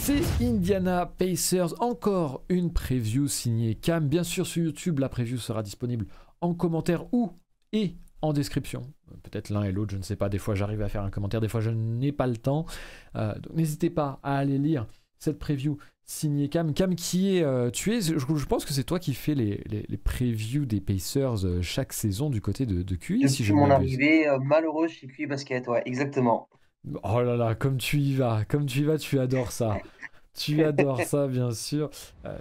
C'est Indiana Pacers, encore une preview signée Cam. Bien sûr, sur YouTube, la preview sera disponible en commentaire et en description. Peut-être l'un et l'autre, je ne sais pas. Des fois, j'arrive à faire un commentaire, des fois, je n'ai pas le temps. Donc, n'hésitez pas à aller lire cette preview signée Cam. Cam, qui est je pense que c'est toi qui fais les previews des Pacers chaque saison du côté de QI, si Depuis je ne mon m'abuse. arrivée malheureuse chez QI Basket, ouais, exactement. Oh là là, comme tu y vas, tu adores ça. Tu adores ça, bien sûr.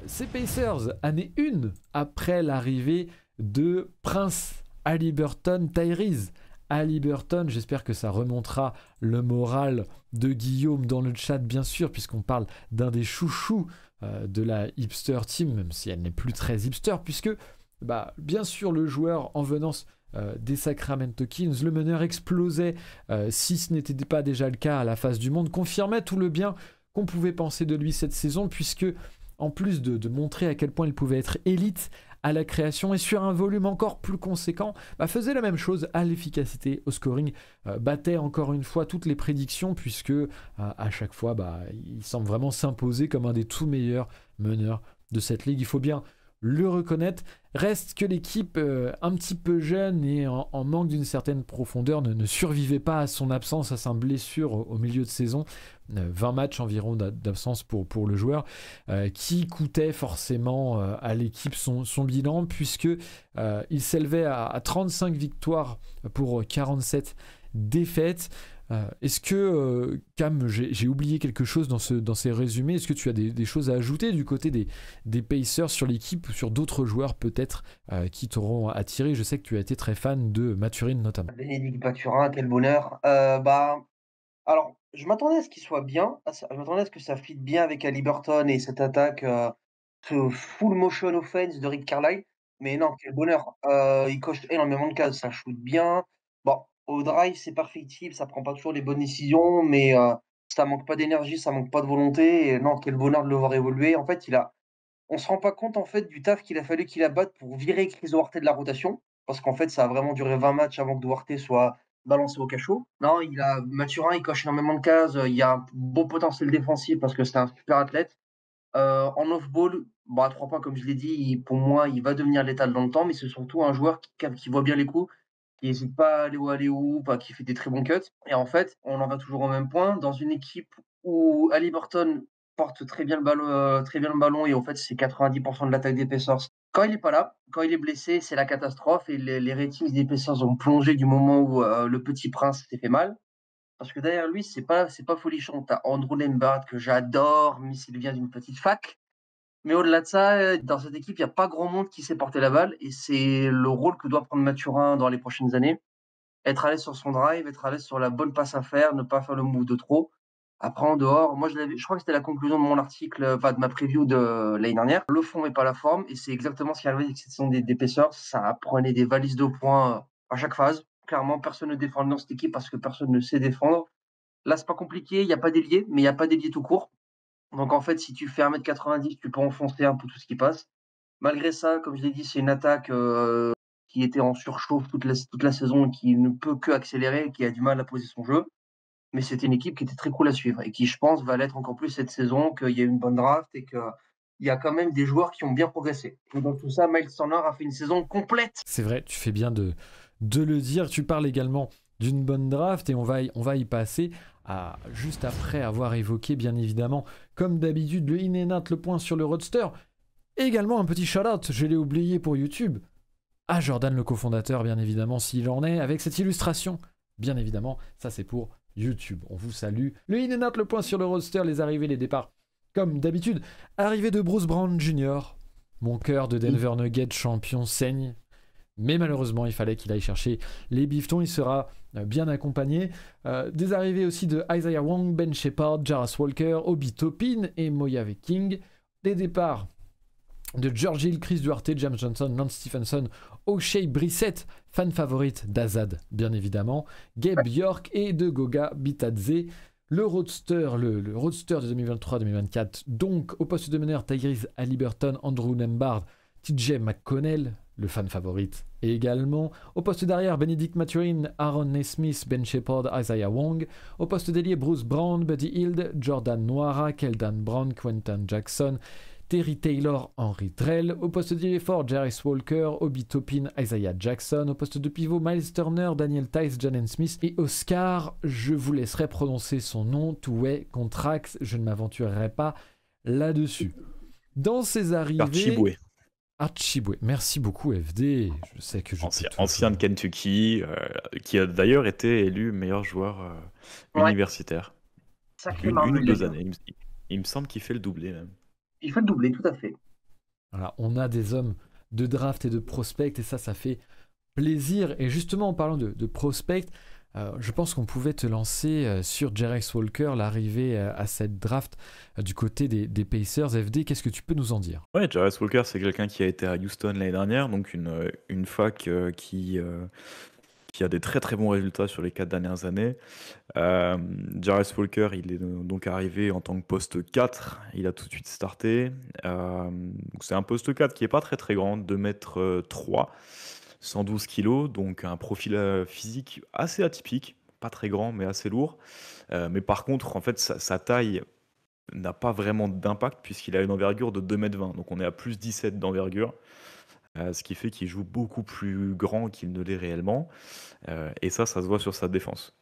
Ces Pacers, année 1 après l'arrivée de Prince Haliburton Tyrese. Haliburton, j'espère que ça remontera le moral de Guillaume dans le chat, bien sûr, puisqu'on parle d'un des chouchous de la hipster team, même si elle n'est plus très hipster, puisque, bien sûr, le joueur en venance des Sacramento Kings, le meneur explosait, si ce n'était pas déjà le cas à la face du monde, confirmait tout le bien qu'on pouvait penser de lui cette saison, puisque en plus de montrer à quel point il pouvait être élite à la création et sur un volume encore plus conséquent, faisait la même chose à l'efficacité, au scoring, battait encore une fois toutes les prédictions, puisque à chaque fois, il semble vraiment s'imposer comme un des tout meilleurs meneurs de cette ligue. Il faut bien le reconnaître. Reste que l'équipe, un petit peu jeune et en manque d'une certaine profondeur, ne survivait pas à son absence, à sa blessure au milieu de saison. 20 matchs environ d'absence pour le joueur, qui coûtait forcément à l'équipe son bilan, puisque il s'élevait à 35 victoires pour 47 défaites. Est-ce que, Cam, j'ai oublié quelque chose dans ces résumés? Est-ce que tu as des choses à ajouter du côté des Pacers sur l'équipe ou sur d'autres joueurs peut-être qui t'auront attiré? Je sais que tu as été très fan de Mathurin notamment. Bénédicte Baturin, quel bonheur. Alors, je m'attendais à ce qu'il soit bien. Je m'attendais à ce que ça fitte bien avec Haliburton et cette attaque, ce full motion offense de Rick Carlisle. Mais non, quel bonheur. Il coche énormément de cases. Ça shoot bien. Bon, au drive, c'est perfectible. Ça prend pas toujours les bonnes décisions, mais ça manque pas d'énergie, ça manque pas de volonté. Et non, quel bonheur de le voir évoluer. En fait, on se rend pas compte en fait du taf qu'il a fallu qu'il abatte pour virer Chris Duarte de la rotation, parce qu'en fait ça a vraiment duré 20 matchs avant que Duarte soit balancé au cachot. Non, Mathurin, il coche énormément de cases, il y a un beau potentiel défensif parce que c'est un super athlète. En off-ball, à 3 points comme je l'ai dit, pour moi, il va devenir létal dans le temps, mais c'est surtout un joueur qui voit bien les coups, qui n'hésite pas à aller où, qui fait des très bons cuts. Et en fait, on en va toujours au même point. Dans une équipe où Haliburton porte très bien le ballon et en fait, c'est 90% de l'attaque des Pacers. Quand il est pas là, quand il est blessé, c'est la catastrophe et les ratings des Pacers ont plongé du moment où le petit prince s'est fait mal. Parce que derrière lui, c'est pas folichon. T'as Andrew Nembhard que j'adore, mais s'il vient d'une petite fac. Mais au-delà de ça, dans cette équipe, il y a pas grand monde qui sait porter la balle et c'est le rôle que doit prendre Mathurin dans les prochaines années. Être à l'aise sur son drive, être à l'aise sur la bonne passe à faire, ne pas faire le move de trop. Après, en dehors, moi, je crois que c'était la conclusion de mon article, de ma preview de l'année dernière. Le fond et pas la forme, et c'est exactement ce qui est arrivé avec cette saison des Pacers. Ça prenait des valises de points à chaque phase. Clairement, personne ne défend dans cette équipe parce que personne ne sait défendre. Là, c'est pas compliqué, il n'y a pas d'ailier, mais il n'y a pas d'ailier tout court. Donc, en fait, si tu fais 1,90 m, tu peux enfoncer un peu tout ce qui passe. Malgré ça, comme je l'ai dit, c'est une attaque qui était en surchauffe toute la saison et qui ne peut que accélérer, qui a du mal à poser son jeu. Mais c'était une équipe qui était très cool à suivre et qui, je pense, va l'être encore plus cette saison, qu'il y a eu une bonne draft et qu'il y a quand même des joueurs qui ont bien progressé. Et dans tout ça, Miles Turner a fait une saison complète. C'est vrai, tu fais bien de le dire. Tu parles également d'une bonne draft et on va y passer juste après avoir évoqué, bien évidemment, comme d'habitude, le in and out, le point sur le roadster. Et également un petit shout-out, je l'ai oublié pour YouTube, à Jordan, le cofondateur, bien évidemment, s'il en est, avec cette illustration. Bien évidemment, ça c'est pour YouTube. On vous salue. Le in and out, le point sur le roadster, les arrivées, les départs. Comme d'habitude, arrivée de Bruce Brown Jr. Mon cœur de Denver Nuggets champion saigne. Mais malheureusement, il fallait qu'il aille chercher les bifetons. Il sera bien accompagné. Des arrivées aussi de Isaiah Wong, Ben Shepherd, Jarras Walker, Obi Toppin et Moyave King. Des départs de George Hill, Chris Duarte, James Johnson, Lance Stephenson, O'Shea Brissett, fan favorite d'Azad, bien évidemment, Gabe York et de Goga Bitadze. Le roadster de 2023-2024, donc au poste de meneur, Tyrese Haliburton, Andrew Nembhard, TJ McConnell, le fan favorite également. Au poste d'arrière, Benedict Mathurin, Aaron Nesmith, Ben Shepherd, Isaiah Wong. Au poste d'ailier, Bruce Brown, Buddy Hield, Jordan Noira, Keldan Brown, Quentin Jackson, Terry Taylor, Henry Drell. Au poste d'ailier fort, Jarvis Walker, Obi Toppin, Isaiah Jackson. Au poste de pivot, Miles Turner, Daniel Tice, Jalen Smith et Oscar, je vous laisserai prononcer son nom, Toué Contrax, je ne m'aventurerai pas là-dessus. Dans ses arrivées... Archibwe, merci beaucoup FD, je sais que je ancien de Kentucky, qui a d'ailleurs été élu meilleur joueur universitaire. Une ou 2 années, il me semble qu'il fait le doublé même. Il fait le doublé, tout à fait. Voilà, on a des hommes de draft et de prospect et ça fait plaisir. Et justement en parlant de prospect, je pense qu'on pouvait te lancer sur Jarvis Walker, l'arrivée à cette draft du côté des Pacers. FD, qu'est-ce que tu peux nous en dire? Ouais, Jarvis Walker, c'est quelqu'un qui a été à Houston l'année dernière, donc une fac qui a des très très bons résultats sur les 4 dernières années. Jarvis Walker, il est donc arrivé en tant que poste 4, il a tout de suite starté. Donc c'est un poste 4 qui n'est pas très très grand, 2m3. 112 kilos, donc un profil physique assez atypique, pas très grand mais assez lourd. Mais par contre, en fait, sa taille n'a pas vraiment d'impact puisqu'il a une envergure de 2m20, donc on est à plus 17 d'envergure, ce qui fait qu'il joue beaucoup plus grand qu'il ne l'est réellement. Et ça se voit sur sa défense.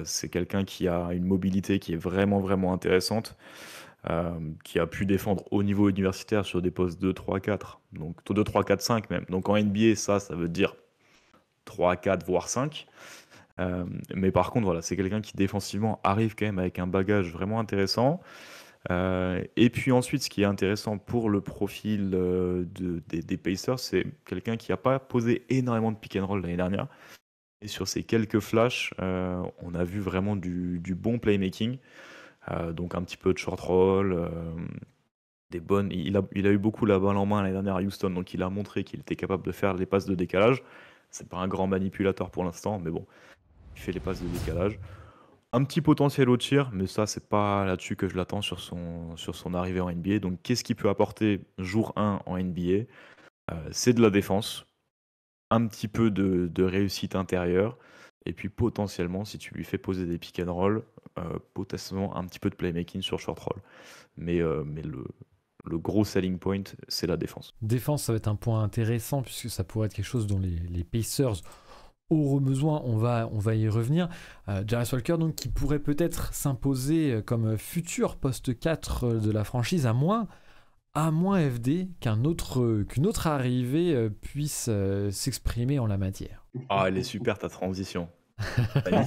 C'est quelqu'un qui a une mobilité qui est vraiment vraiment intéressante. Qui a pu défendre au niveau universitaire sur des postes 2, 3, 4, donc 2, 3, 4, 5 même. Donc en NBA, ça veut dire 3, 4, voire 5. Mais par contre, voilà, c'est quelqu'un qui défensivement arrive quand même avec un bagage vraiment intéressant. Et puis ensuite, ce qui est intéressant pour le profil des Pacers, c'est quelqu'un qui n'a pas posé énormément de pick and roll l'année dernière. Et sur ces quelques flashs, on a vu vraiment du bon playmaking. Donc un petit peu de short roll, il a eu beaucoup la balle en main l'année dernière à Houston, donc il a montré qu'il était capable de faire les passes de décalage. C'est pas un grand manipulateur pour l'instant, mais bon, il fait les passes de décalage. Un petit potentiel au tir, mais ça c'est pas là-dessus que je l'attends sur son arrivée en NBA. Donc qu'est-ce qu'il peut apporter jour 1 en NBA? C'est de la défense, un petit peu de réussite intérieure, et puis potentiellement, si tu lui fais poser des pick and roll, potentiellement un petit peu de playmaking sur short roll. Mais le gros selling point, c'est la défense. Défense, ça va être un point intéressant puisque ça pourrait être quelque chose dont les Pacers auront besoin. On va y revenir. Jarvis Walker, donc, qui pourrait peut-être s'imposer comme futur poste 4 de la franchise, à moins FD qu'une autre arrivée puisse s'exprimer en la matière. Ah, elle est super ta transition.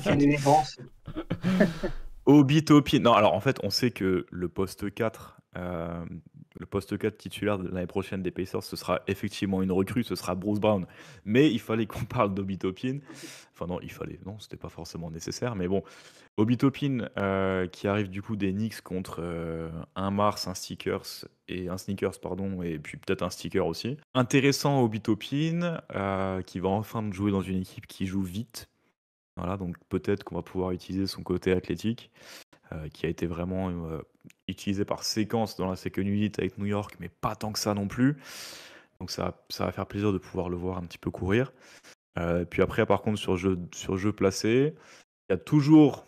C'est une élégance. Obi Toppin. Non, alors en fait, on sait que le poste 4 titulaire de l'année prochaine des Pacers, ce sera effectivement une recrue, ce sera Bruce Brown. Mais il fallait qu'on parle d'Obi Toppin. Enfin non, c'était pas forcément nécessaire, mais bon. Obi Toppin qui arrive du coup des Knicks contre un Mars, un Sneakers, et puis peut-être un sticker aussi. Intéressant Obi Toppin qui va enfin jouer dans une équipe qui joue vite. Voilà, donc peut-être qu'on va pouvoir utiliser son côté athlétique, qui a été vraiment utilisé par séquence dans la second unit avec New York, mais pas tant que ça non plus. Donc ça va faire plaisir de pouvoir le voir un petit peu courir. Puis après, par contre, sur jeu placé, il y a toujours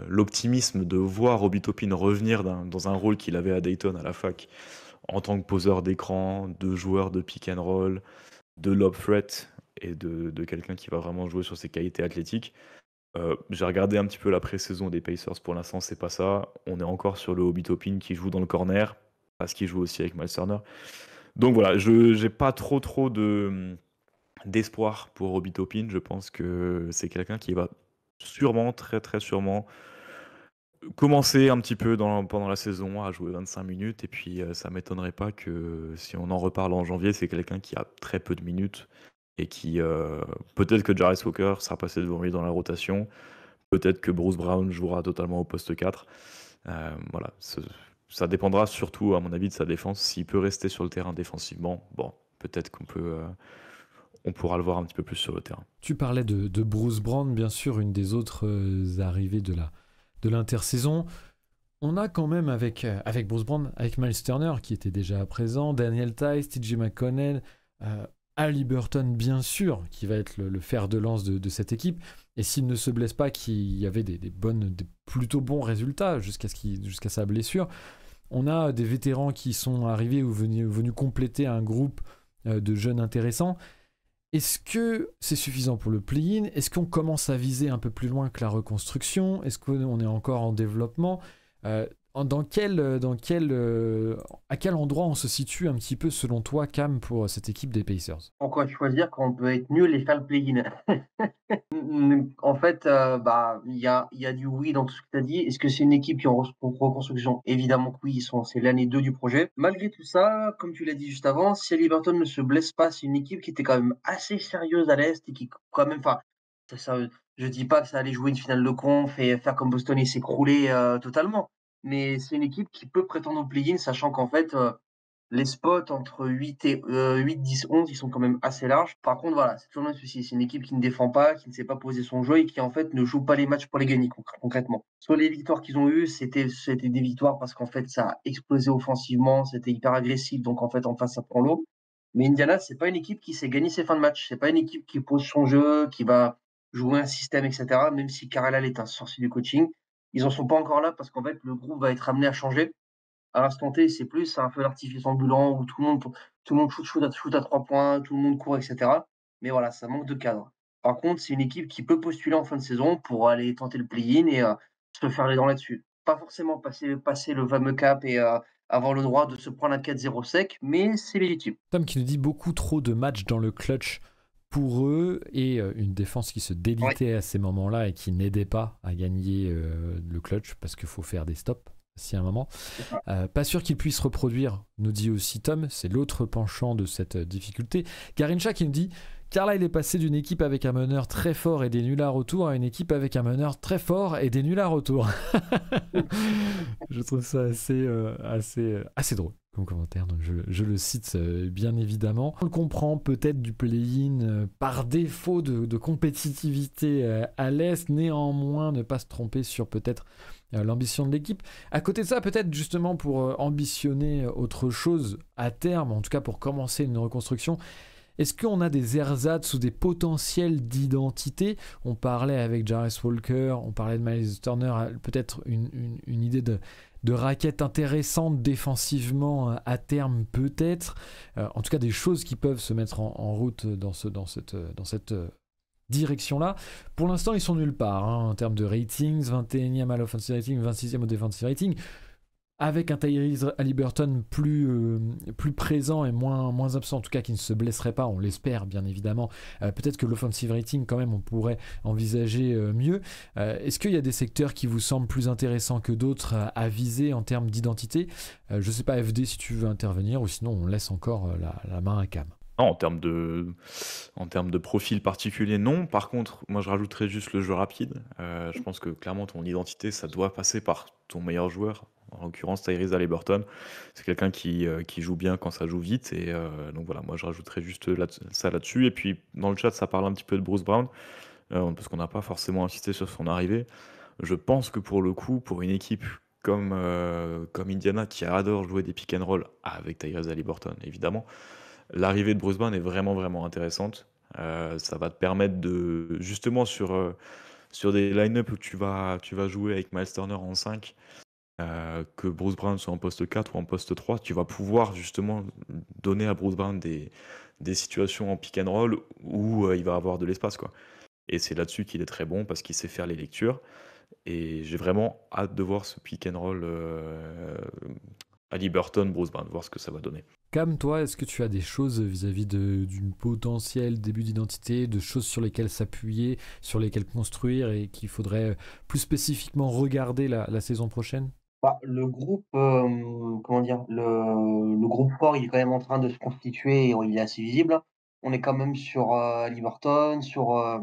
l'optimisme de voir Obi Toppin revenir dans un rôle qu'il avait à Dayton à la fac, en tant que poseur d'écran, de joueur de pick and roll, de lob threat et de quelqu'un qui va vraiment jouer sur ses qualités athlétiques. J'ai regardé un petit peu la pré-saison des Pacers, pour l'instant c'est pas ça. On est encore sur le Obi Toppin qui joue dans le corner, parce qu'il joue aussi avec Miles Turner. Donc voilà, j'ai pas trop d'espoir pour Obi Toppin. Je pense que c'est quelqu'un qui va sûrement, très très sûrement, commencer un petit peu pendant la saison à jouer 25 minutes, et puis ça m'étonnerait pas que si on en reparle en janvier, c'est quelqu'un qui a très peu de minutes et qui peut-être que Jarvis Walker sera passé devant lui dans la rotation, peut-être que Bruce Brown jouera totalement au poste 4. Voilà, ça dépendra surtout à mon avis de sa défense. S'il peut rester sur le terrain défensivement, bon, peut-être on pourra le voir un petit peu plus sur le terrain. Tu parlais de Bruce Brown, bien sûr, une des autres arrivées de l'intersaison. On a quand même avec Bruce Brown, avec Miles Turner qui était déjà présent, Daniel Tice, TJ McConnell, Haliburton bien sûr, qui va être le fer de lance de cette équipe. Et s'il ne se blesse pas, qui avait des plutôt bons résultats jusqu'à sa blessure, on a des vétérans qui sont arrivés ou venus compléter un groupe de jeunes intéressants. Est-ce que c'est suffisant pour le play-in? Est-ce qu'on commence à viser un peu plus loin que la reconstruction? Est-ce qu'on est encore en développement? Euh, à quel endroit on se situe un petit peu selon toi, Cam, pour cette équipe des Pacers? Pourquoi choisir quand on peut être nul et faire le play-in? En fait, il y a du oui dans tout ce que tu as dit. Est-ce que c'est une équipe qui est en reconstruction? Évidemment que oui, c'est l'année 2 du projet. Malgré tout ça, comme tu l'as dit juste avant, si Haliburton ne se blesse pas, c'est une équipe qui était quand même assez sérieuse à l'Est et qui quand même, enfin, je dis pas que ça allait jouer une finale de conf et faire comme Boston et s'écrouler totalement, mais c'est une équipe qui peut prétendre au play-in, sachant qu'en fait, les spots entre 8 et 8, 10, 11, ils sont quand même assez larges. Par contre, voilà, c'est toujours le même souci. C'est une équipe qui ne défend pas, qui ne sait pas poser son jeu et qui, en fait, ne joue pas les matchs pour les gagner concrètement. Soit les victoires qu'ils ont eues, c'était des victoires parce qu'en fait, ça a explosé offensivement, c'était hyper agressif, donc en fait, en face, ça prend l'eau. Mais Indiana, c'est pas une équipe qui sait gagner ses fins de match. C'est pas une équipe qui pose son jeu, qui va jouer un système, etc. Même si Carlisle est un sorcier du coaching, ils en sont pas encore là parce qu'en fait, le groupe va être amené à changer à l'instant T, c'est plus un feu d'artifice ambulant où tout le monde shoot à 3 points, tout le monde court, etc. Mais voilà, ça manque de cadre. Par contre, c'est une équipe qui peut postuler en fin de saison pour aller tenter le play-in et se faire les dents là-dessus. Pas forcément passer le fameux cap et avoir le droit de se prendre un 4-0 sec, mais c'est légitime. Tom qui nous dit beaucoup trop de matchs dans le clutch pour eux et une défense qui se Ouais. délitait à ces moments-là et qui n'aidait pas à gagner le clutch parce qu'il faut faire des stops si à un moment. Pas sûr qu'il puisse reproduire, nous dit aussi Tom, c'est l'autre penchant de cette difficulté. Garincha qui nous dit Carlisle est passé d'une équipe avec un meneur très fort et des nullards autour à une équipe avec un meneur très fort et des nullards autour. Je trouve ça assez drôle comme commentaire, donc je le cite bien évidemment. On le comprend peut-être du play-in par défaut de compétitivité à l'Est, néanmoins ne pas se tromper sur peut-être l'ambition de l'équipe. À côté de ça, peut-être justement pour ambitionner autre chose à terme, en tout cas pour commencer une reconstruction, est-ce qu'on a des ersatz ou des potentiels d'identité? On parlait avec Jarvis Walker, on parlait de Miles Turner, peut-être une idée de raquette intéressante défensivement à terme peut-être. En tout cas des choses qui peuvent se mettre en route dans cette direction-là. Pour l'instant, ils sont nulle part en termes de ratings, 21e à l'offensive rating, 26e au defensive rating. Avec un Tyrese Haliburton plus présent et moins absent, en tout cas qui ne se blesserait pas, on l'espère bien évidemment. Peut-être que l'offensive rating, quand même, on pourrait envisager mieux. Est-ce qu'il y a des secteurs qui vous semblent plus intéressants que d'autres à viser en termes d'identité? Je ne sais pas, FD, si tu veux intervenir, ou sinon on laisse encore la main à Cam. Non, en termes de profil particulier, non. Par contre, moi, je rajouterais juste le jeu rapide. Je pense que clairement, ton identité, ça doit passer par ton meilleur joueur. En l'occurrence, Tyrese Haliburton. C'est quelqu'un qui joue bien quand ça joue vite. Et donc voilà, moi, je rajouterais juste ça là-dessus. Et puis, dans le chat, ça parle un petit peu de Bruce Brown, parce qu'on n'a pas forcément insisté sur son arrivée. Je pense que pour le coup, pour une équipe comme Indiana, qui adore jouer des pick and roll avec Tyrese Haliburton, évidemment, l'arrivée de Bruce Brown est vraiment, vraiment intéressante. Ça va te permettre de, justement, sur des line-up où tu vas jouer avec Miles Turner en 5, que Bruce Brown soit en poste 4 ou en poste 3, tu vas pouvoir justement donner à Bruce Brown des situations en pick and roll où il va avoir de l'espace, quoi. Et c'est là-dessus qu'il est très bon parce qu'il sait faire les lectures. Et j'ai vraiment hâte de voir ce pick and roll Haliburton, Bruce Brown, voir ce que ça va donner. Cam, toi, est-ce que tu as des choses vis-à-vis d'une potentiel début d'identité, de choses sur lesquelles s'appuyer, sur lesquelles construire et qu'il faudrait plus spécifiquement regarder la saison prochaine? Le groupe, comment dire, le groupe fort, il est quand même en train de se constituer et il est assez visible. On est quand même sur Haliburton, sur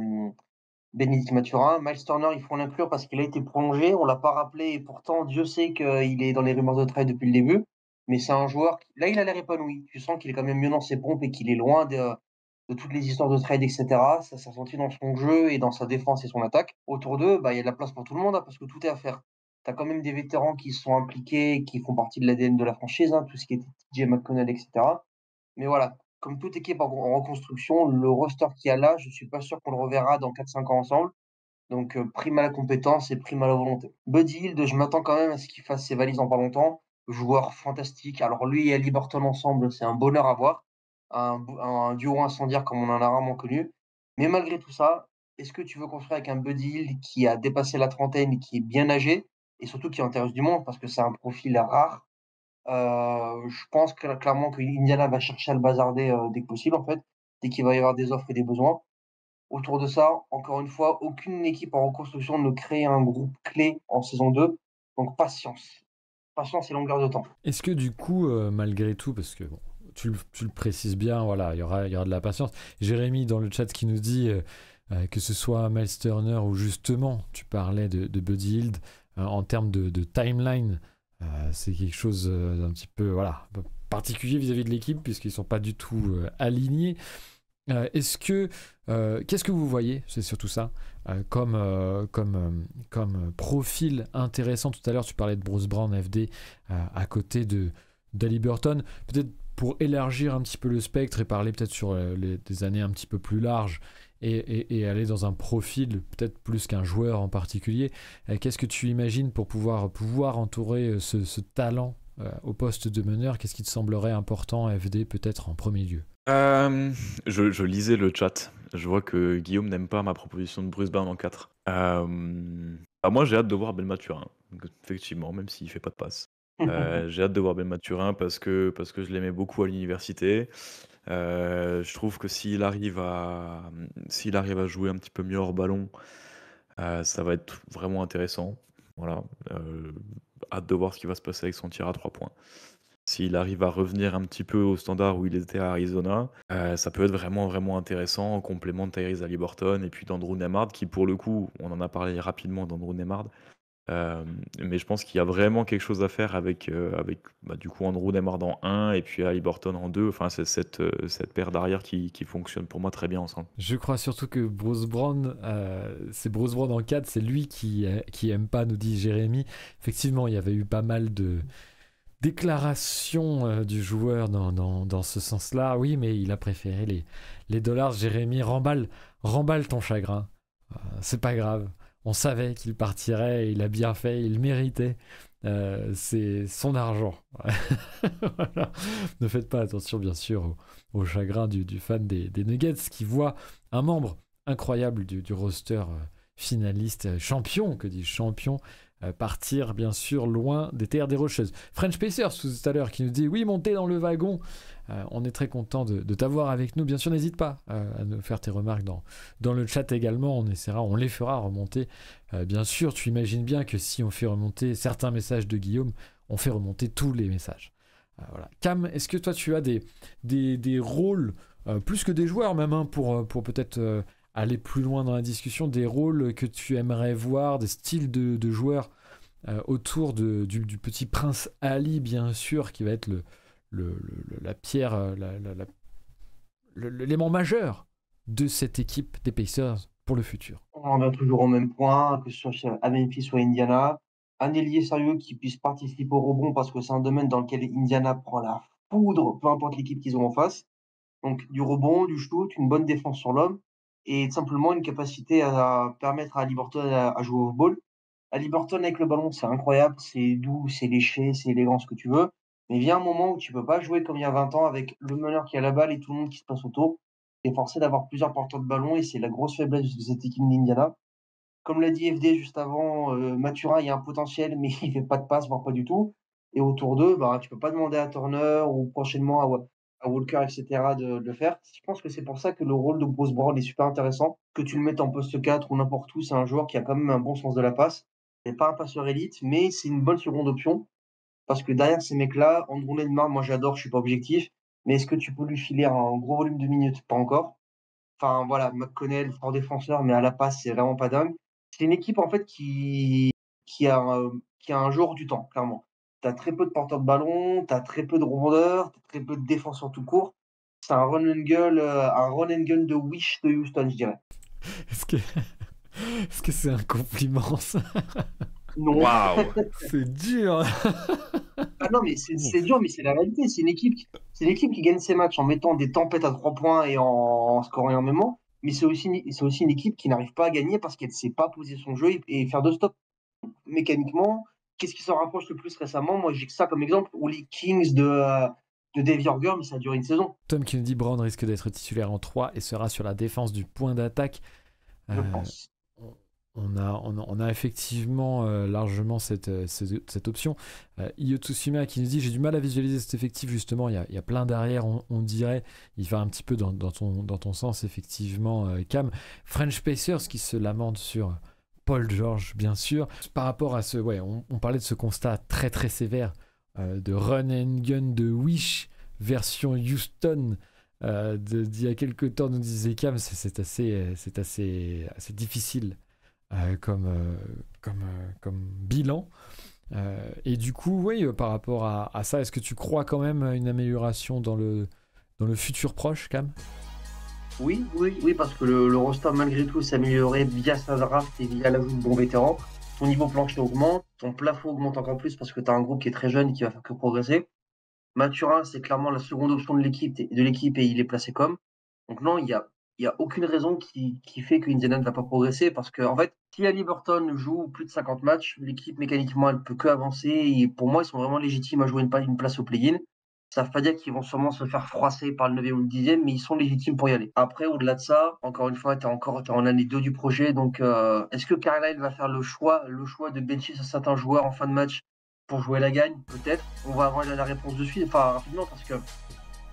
Bénédicte Mathurin. Miles Turner, il faut l'inclure parce qu'il a été prolongé. On l'a pas rappelé et pourtant, Dieu sait qu'il est dans les rumeurs de trade depuis le début. Mais c'est un joueur là, il a l'air épanoui. Tu sens qu'il est quand même mieux dans ses pompes et qu'il est loin de toutes les histoires de trade, etc. Ça s'est ressenti dans son jeu et dans sa défense et son attaque. Autour d'eux, il y a de la place pour tout le monde, hein, parce que tout est à faire. Tu as quand même des vétérans qui sont impliqués, qui font partie de l'ADN de la franchise, hein, tout ce qui est TJ McConnell, etc. Mais voilà, comme toute équipe en reconstruction, le roster qu'il y a là, je suis pas sûr qu'on le reverra dans 4-5 ans ensemble. Donc, prime à la compétence et prime à la volonté. Buddy Hield, je m'attends quand même à ce qu'il fasse ses valises dans pas longtemps. Joueur fantastique. Alors, lui et Ali Burton ensemble, c'est un bonheur à voir. Un duo incendiaire comme on en a rarement connu. Mais malgré tout ça, est-ce que tu veux construire avec un Buddy Hield qui a dépassé la trentaine, qui est bien âgé et surtout qui intéresse du monde parce que c'est un profil rare? Je pense clairement que Indiana va chercher à le bazarder dès que possible, en fait, dès qu'il va y avoir des offres et des besoins. Autour de ça, encore une fois, aucune équipe en reconstruction ne crée un groupe clé en saison 2. Donc patience. Patience et longueur de temps. Est-ce que du coup, malgré tout, parce que bon, tu le précises bien, voilà, il y aura de la patience. Jérémy dans le chat qui nous dit que ce soit Miles Turner ou justement, tu parlais de Buddy Hield, en termes de timeline, c'est quelque chose d'un petit peu voilà, particulier vis-à-vis de l'équipe, puisqu'ils ne sont pas du tout alignés. Qu'est-ce que vous voyez, c'est surtout ça, comme profil intéressant? Tout à l'heure, tu parlais de Bruce Brown, FD, à côté d'Ali Burton. Peut-être pour élargir un petit peu le spectre et parler peut-être sur des années un petit peu plus larges et aller dans un profil peut-être plus qu'un joueur en particulier. Qu'est-ce que tu imagines pour pouvoir entourer ce talent au poste de meneur? Qu'est-ce qui te semblerait important, FD, peut-être en premier lieu? Je lisais le chat. Je vois que Guillaume n'aime pas ma proposition de Bruce Brown en 4. Moi, j'ai hâte de voir Ben Maturin, effectivement, même s'il fait pas de passe. J'ai hâte de voir Ben Maturin parce que je l'aimais beaucoup à l'université. Je trouve que s'il arrive à jouer un petit peu mieux hors ballon, ça va être vraiment intéressant. Voilà. Hâte de voir ce qui va se passer avec son tir à 3 points. S'il arrive à revenir un petit peu au standard où il était à Arizona, ça peut être vraiment, vraiment intéressant en complément de Tyrese Haliburton et puis d'Andrew Nembhard, qui pour le coup, on en a parlé rapidement d'Andrew Nembhard, mais je pense qu'il y a vraiment quelque chose à faire avec du coup Andrew Nembhard en 1 et puis Haliburton en 2. Enfin, c'est cette paire d'arrière qui fonctionne pour moi très bien ensemble. Je crois surtout que Bruce Brown, c'est Bruce Brown en 4, c'est lui qui aime pas, nous dit Jérémy. Effectivement, il y avait eu pas mal de déclaration du joueur dans ce sens-là. Oui, mais il a préféré les dollars. Jérémy, remballe ton chagrin. C'est pas grave. On savait qu'il partirait, il a bien fait, il méritait. C'est son argent. Voilà. Ne faites pas attention, bien sûr, au chagrin du fan des Nuggets qui voit un membre incroyable du roster finaliste, champion, que dis-je, champion, partir bien sûr loin des terres des Rocheuses. French Pacers tout à l'heure qui nous dit oui, montez dans le wagon. On est très content de t'avoir avec nous. Bien sûr, n'hésite pas à nous faire tes remarques dans le chat également. On les fera remonter. Bien sûr, tu imagines bien que si on fait remonter certains messages de Guillaume, on fait remonter tous les messages. Voilà. Cam, est-ce que toi tu as des rôles, plus que des joueurs même, hein, pour peut-être aller plus loin dans la discussion, des rôles que tu aimerais voir, des styles de joueurs autour du petit prince Ali, bien sûr, qui va être la pierre, l'élément majeur de cette équipe des Pacers pour le futur? On revient toujours au même point, que ce soit à Memphis ou à Indiana. Un ailier sérieux qui puisse participer au rebond parce que c'est un domaine dans lequel Indiana prend la foudre, peu importe l'équipe qu'ils ont en face. Donc du rebond, du shoot, une bonne défense sur l'homme et simplement une capacité à permettre à Haliburton à jouer au ball. Haliburton avec le ballon, c'est incroyable, c'est doux, c'est léché, c'est élégant, ce que tu veux. Mais vient un moment où tu peux pas jouer comme il y a 20 ans avec le meneur qui a la balle et tout le monde qui se passe autour. Tu es forcé d'avoir plusieurs porteurs de ballon et c'est la grosse faiblesse de cette équipe d'Indiana. Comme l'a dit FD juste avant, Maturin, il y a un potentiel, mais il fait pas de passe, voire pas du tout. Et autour d'eux, bah, tu peux pas demander à Turner ou prochainement à Walker, etc. de le faire. Je pense que c'est pour ça que le rôle de Bruce Brown est super intéressant. Que tu le mettes en poste 4 ou n'importe où, c'est un joueur qui a quand même un bon sens de la passe. Il n'est pas un passeur élite, mais c'est une bonne seconde option. Parce que derrière ces mecs-là, Andrew Nembhard, moi j'adore, je suis pas objectif. Mais est-ce que tu peux lui filer un gros volume de minutes? Pas encore. Enfin voilà, McConnell, fort défenseur, mais à la passe, c'est vraiment pas dingue. C'est une équipe en fait qui a un joueur du temps, clairement. Tu as très peu de porteurs de ballon, tu as très peu de rondeurs, tu as très peu de défenseurs tout court. C'est un run and gun de Wish de Houston, je dirais. Est-ce que c'est un compliment, ça? Non. Waouh! C'est dur. Ah non, mais c'est dur, mais c'est la réalité. C'est une équipe qui gagne ses matchs en mettant des tempêtes à 3 points et en scorant énormément. Mais c'est aussi une équipe qui n'arrive pas à gagner parce qu'elle ne sait pas poser son jeu et faire de stop. Mécaniquement, qu'est-ce qui s'en rapproche le plus récemment? Moi, j'ai que ça comme exemple, ou les Kings de Dave Yorger, mais ça a duré une saison, Tom qui nous dit Brown risque d'être titulaire en 3 et sera sur la défense du point d'attaque. je Euh, pense. on a effectivement largement cette option. Io Tsushima qui nous dit j'ai du mal à visualiser cet effectif justement, il y a plein d'arrières, on dirait, il va un petit peu dans ton sens effectivement Cam. French Pacers qui se lamente sur Paul George bien sûr. Par rapport à on parlait de ce constat très très sévère de run and gun de Wish version Houston d'il y a quelques temps nous disait Cam, c'est assez difficile comme bilan. Et du coup, oui, par rapport à ça, est-ce que tu crois quand même à une amélioration dans le futur proche, Cam? Oui, parce que le roster, malgré tout, s'est amélioré via sa draft et via l'ajout de bons vétérans. Ton niveau plancher augmente, ton plafond augmente encore plus parce que tu as un groupe qui est très jeune et qui va faire que progresser. Mathurin, c'est clairement la seconde option de l'équipe et il est placé comme. Donc non, il y a aucune raison qui fait que Indiana ne va pas progresser parce que en fait, si Haliburton joue plus de 50 matchs, l'équipe mécaniquement elle peut que avancer et pour moi ils sont vraiment légitimes à jouer une place au play-in. Ça ne veut pas dire qu'ils vont sûrement se faire froisser par le 9e ou le 10e, mais ils sont légitimes pour y aller. Après, au-delà de ça, encore une fois, t'es en année 2 du projet, donc est-ce que Carlisle va faire le choix de bencher certains joueurs en fin de match pour jouer la gagne? Peut-être. On va avoir la réponse de suite, enfin rapidement, parce que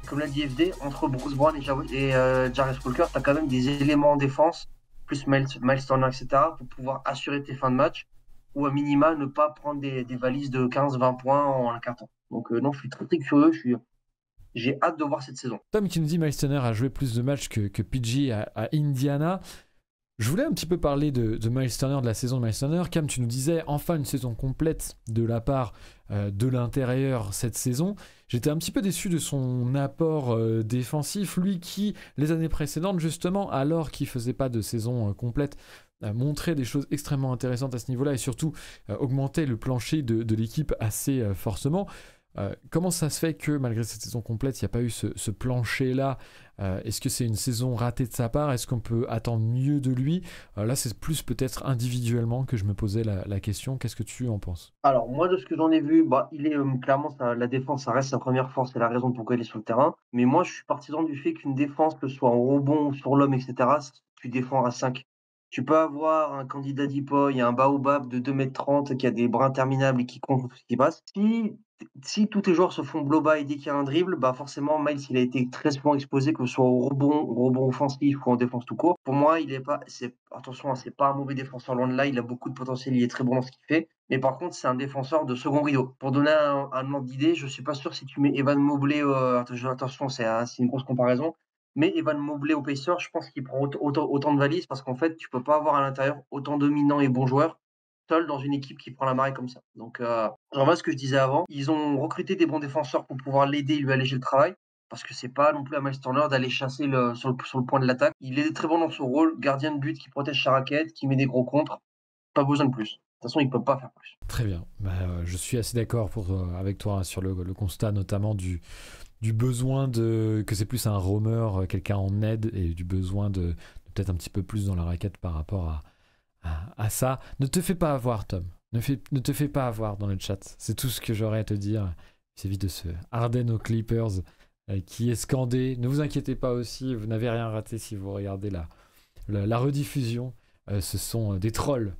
comme l'a dit FD, entre Bruce Brown et Jarvis Walker, tu as quand même des éléments en défense, plus Miles Turner, etc., pour pouvoir assurer tes fins de match, ou à minima ne pas prendre des valises de 15-20 points en un carton. Donc non, je suis très, très curieux, j'ai hâte de voir cette saison. Tom qui nous dit Miles Turner a joué plus de matchs que PG à Indiana. Je voulais un petit peu parler de Miles Turner, de la saison de Miles Turner. Cam, tu nous disais enfin une saison complète de la part de l'intérieur cette saison. J'étais un petit peu déçu de son apport défensif. Lui qui, les années précédentes, justement, alors qu'il faisait pas de saison complète, montrait des choses extrêmement intéressantes à ce niveau-là et surtout augmentait le plancher de l'équipe assez fortement. Comment ça se fait que malgré cette saison complète, il n'y a pas eu ce plancher-là? Est-ce que c'est une saison ratée de sa part? Est-ce qu'on peut attendre mieux de lui? Là, c'est plus peut-être individuellement que je me posais la question. Qu'est-ce que tu en penses? Alors, moi, de ce que j'en ai vu, bah, il est clairement, la défense, ça reste sa première force et la raison pourquoi il est sur le terrain. Mais moi, je suis partisan du fait qu'une défense, que ce soit en rebond ou sur l'homme, etc., tu défends à 5. Tu peux avoir un candidat Dipoy, un Baobab de 2,30 m qui a des bras interminables et qui contre tout ce qui passe. Si tous tes joueurs se font blow-by dès qu'il y a un dribble, bah forcément, Miles, il a été très souvent exposé, que ce soit au rebond offensif ou en défense tout court. Pour moi, il est pas, attention, hein, c'est pas un mauvais défenseur loin de là, il a beaucoup de potentiel, il est très bon dans ce qu'il fait. Mais par contre, c'est un défenseur de second rideau. Pour donner un ordre d'idée, je suis pas sûr si tu mets Evan Mobley, attention, c'est une grosse comparaison. Mais Evan Mobley au Pacers, je pense qu'il prend autant de valises parce qu'en fait, tu peux pas avoir à l'intérieur autant dominants et bons joueurs seul dans une équipe qui prend la marée comme ça. Donc, je revois ce que je disais avant. Ils ont recruté des bons défenseurs pour pouvoir l'aider et lui alléger le travail. Parce que c'est pas non plus à Miles Turner d'aller chasser sur le point de l'attaque. Il est très bon dans son rôle, gardien de but qui protège sa raquette, qui met des gros contres. Pas besoin de plus. De toute façon, il peut pas faire plus. Très bien. Je suis assez d'accord avec toi sur le constat notamment du besoin que c'est plus un roamer, quelqu'un en aide et du besoin de peut-être un petit peu plus dans la raquette par rapport à ça. Ne te fais pas avoir, Tom. Ne te fais pas avoir dans le chat. C'est tout ce que j'aurais à te dire vis-à-vis de ce Harden aux Clippers qui est scandé. Ne vous inquiétez pas aussi, vous n'avez rien raté si vous regardez la rediffusion. Ce sont des trolls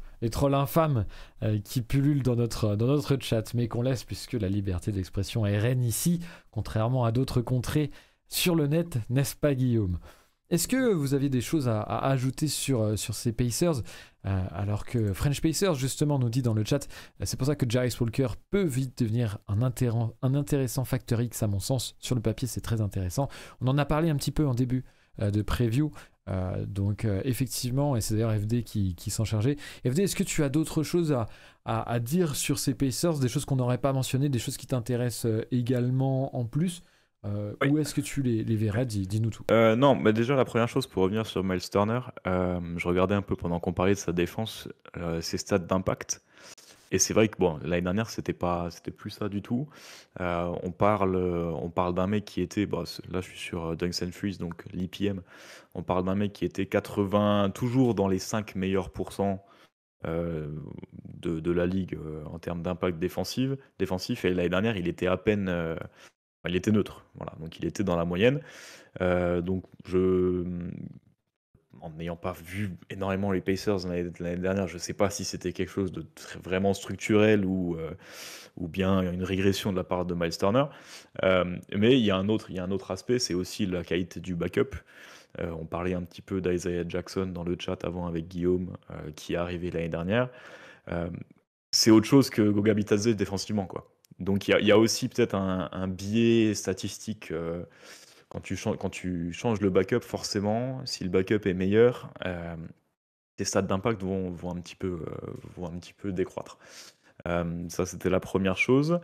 infâmes qui pullulent dans notre chat, mais qu'on laisse puisque la liberté d'expression est reine ici, contrairement à d'autres contrées sur le net, n'est-ce pas Guillaume? Est-ce que vous aviez des choses à ajouter sur ces Pacers alors que French Pacers justement nous dit dans le chat, c'est pour ça que Jarvis Walker peut vite devenir un intéressant facteur X à mon sens. Sur le papier c'est très intéressant. On en a parlé un petit peu en début de preview. Donc effectivement, et c'est d'ailleurs FD qui s'en chargeait. FD, est-ce que tu as d'autres choses à dire sur ces Pacers, des choses qu'on n'aurait pas mentionnées, des choses qui t'intéressent également en plus? Oui. Où est-ce que tu les verrais? Dis-nous tout. Non, mais déjà la première chose pour revenir sur Miles Turner, je regardais un peu pendant qu'on parlait de sa défense, ses stats d'impact. Et c'est vrai que bon, l'année dernière, c'était plus ça du tout. On parle d'un mec qui était, bah, là je suis sur Dunks and Freeze, donc l'IPM. On parle d'un mec qui était 80, toujours dans les 5 meilleurs pourcents euh, de la ligue en termes d'impact défensif. Et l'année dernière, il était à peine, il était neutre. Voilà, donc il était dans la moyenne. Donc en n'ayant pas vu énormément les Pacers l'année dernière, je ne sais pas si c'était quelque chose de vraiment structurel ou bien une régression de la part de Miles Turner. Mais il y a un autre aspect, c'est aussi la qualité du backup. On parlait un petit peu d'Isaiah Jackson dans le chat avant avec Guillaume, qui est arrivé l'année dernière. Euh, c'est autre chose que Goga Bitadze défensivement, quoi. Donc il y a aussi peut-être un biais statistique quand tu changes le backup, forcément, si le backup est meilleur, tes stats d'impact vont un petit peu décroître. Ça, c'était la première chose.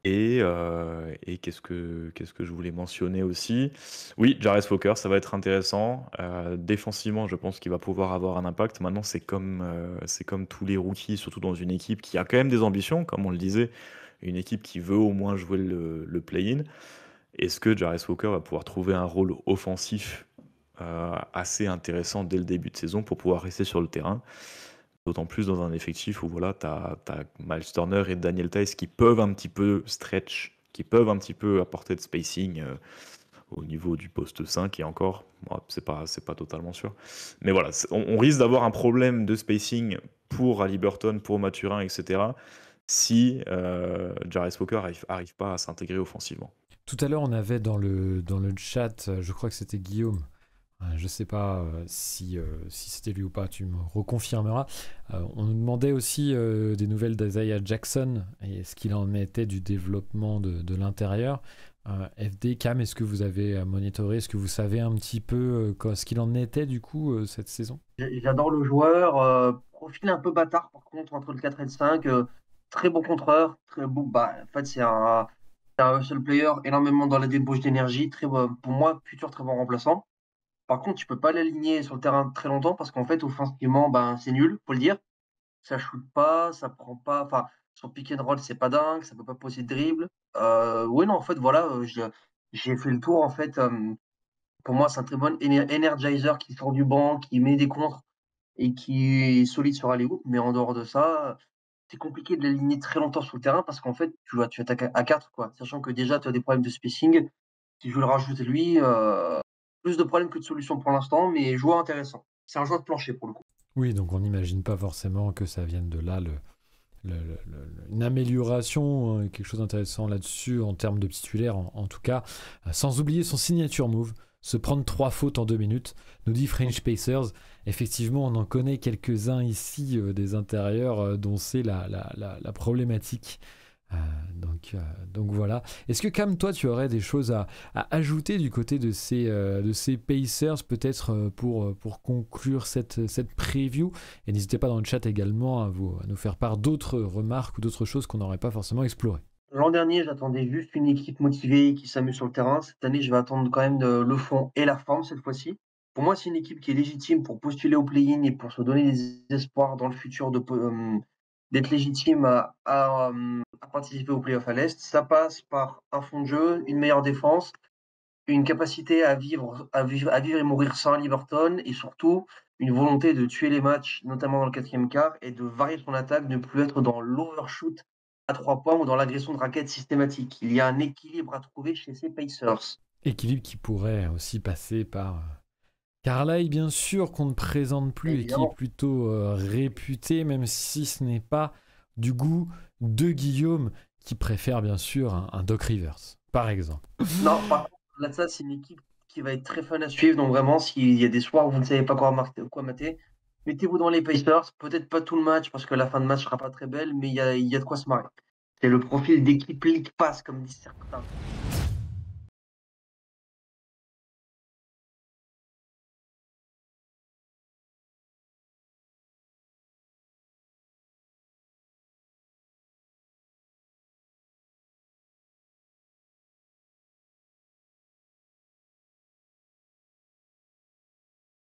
Et qu'est-ce que je voulais mentionner aussi? Oui, Jarvis Walker, ça va être intéressant. Défensivement, je pense qu'il va pouvoir avoir un impact. Maintenant, c'est comme tous les rookies, surtout dans une équipe qui a quand même des ambitions, comme on le disait, une équipe qui veut au moins jouer le play-in. Est-ce que Jarvis Walker va pouvoir trouver un rôle offensif assez intéressant dès le début de saison pour pouvoir rester sur le terrain? D'autant plus dans un effectif où voilà, tu as Miles Turner et Daniel Theis qui peuvent un petit peu stretch, qui peuvent un petit peu apporter de spacing au niveau du poste 5 et encore, bon, c'est pas totalement sûr. Mais voilà, on risque d'avoir un problème de spacing pour Haliburton, pour Mathurin, etc. si Jarvis Walker arrive pas à s'intégrer offensivement. Tout à l'heure, on avait dans le chat, je crois que c'était Guillaume. Je sais pas si c'était lui ou pas, tu me reconfirmeras. On nous demandait aussi des nouvelles d'Isaiah Jackson et ce qu'il en était du développement de l'intérieur. FD, Cam, est-ce que vous avez monitoré, est-ce que vous savez un petit peu ce qu'il en était du coup cette saison? J'adore le joueur. Profil un peu bâtard, par contre, entre le 4 et le 5. Très bon contreur. Très bon. Bah, en fait, c'est un hustle player, énormément dans la débauche d'énergie. Pour moi, futur très bon remplaçant. Par contre, tu peux pas l'aligner sur le terrain très longtemps parce qu'en fait, offensivement, ben, c'est nul, faut le dire. Ça shoot pas, ça prend pas. Enfin, son pick and roll, c'est pas dingue, ça peut pas poser de dribble. Ouais, non, en fait, voilà, j'ai fait le tour. En fait, pour moi, c'est un très bon energizer qui sort du banc, qui met des contres et qui est solide sur alley-oop. Mais en dehors de ça, c'est compliqué de l'aligner très longtemps sur le terrain parce qu'en fait, tu attaques à 4, quoi. Sachant que déjà, tu as des problèmes de spacing. Si je veux le rajouter lui, plus de problèmes que de solutions pour l'instant, mais joueur intéressant. C'est un joueur de plancher pour le coup. Oui, donc on n'imagine pas forcément que ça vienne de là, une amélioration, quelque chose d'intéressant là-dessus en termes de titulaire en tout cas. Sans oublier son signature move, se prendre 3 fautes en 2 minutes, nous dit French Pacers. Effectivement, on en connaît quelques-uns ici des intérieurs dont c'est la problématique. Donc voilà. Est-ce que Cam, toi, tu aurais des choses à ajouter du côté de ces Pacers, peut-être pour conclure cette preview? Et n'hésitez pas dans le chat également à nous faire part d'autres remarques ou d'autres choses qu'on n'aurait pas forcément explorées. L'an dernier, j'attendais juste une équipe motivée qui s'amuse sur le terrain. Cette année, je vais attendre quand même le fond et la forme cette fois-ci. Pour moi, c'est une équipe qui est légitime pour postuler au play-in et pour se donner des espoirs dans le futur d'être légitime à participer au play-off à l'Est. Ça passe par un fond de jeu, une meilleure défense, une capacité à vivre et mourir sans Liberton et surtout une volonté de tuer les matchs, notamment dans le quatrième quart, et de varier son attaque, ne plus être dans l'overshoot à 3 points ou dans l'agression de raquettes systématique. Il y a un équilibre à trouver chez ces Pacers. Équilibre qui pourrait aussi passer par Carlisle, bien sûr, qu'on ne présente plus et qui Évidemment. est plutôt réputé, même si ce n'est pas du goût de Guillaume, qui préfère bien sûr un Doc Rivers, par exemple. Non, par contre, là, ça, c'est une équipe qui va être très fun à suivre. Donc, vraiment, s'il y a des soirs où vous ne savez pas quoi mater, mettez-vous dans les Pacers. Peut-être pas tout le match parce que la fin de match sera pas très belle, mais il y a de quoi se marrer. C'est le profil d'équipe League Pass, comme disent certains.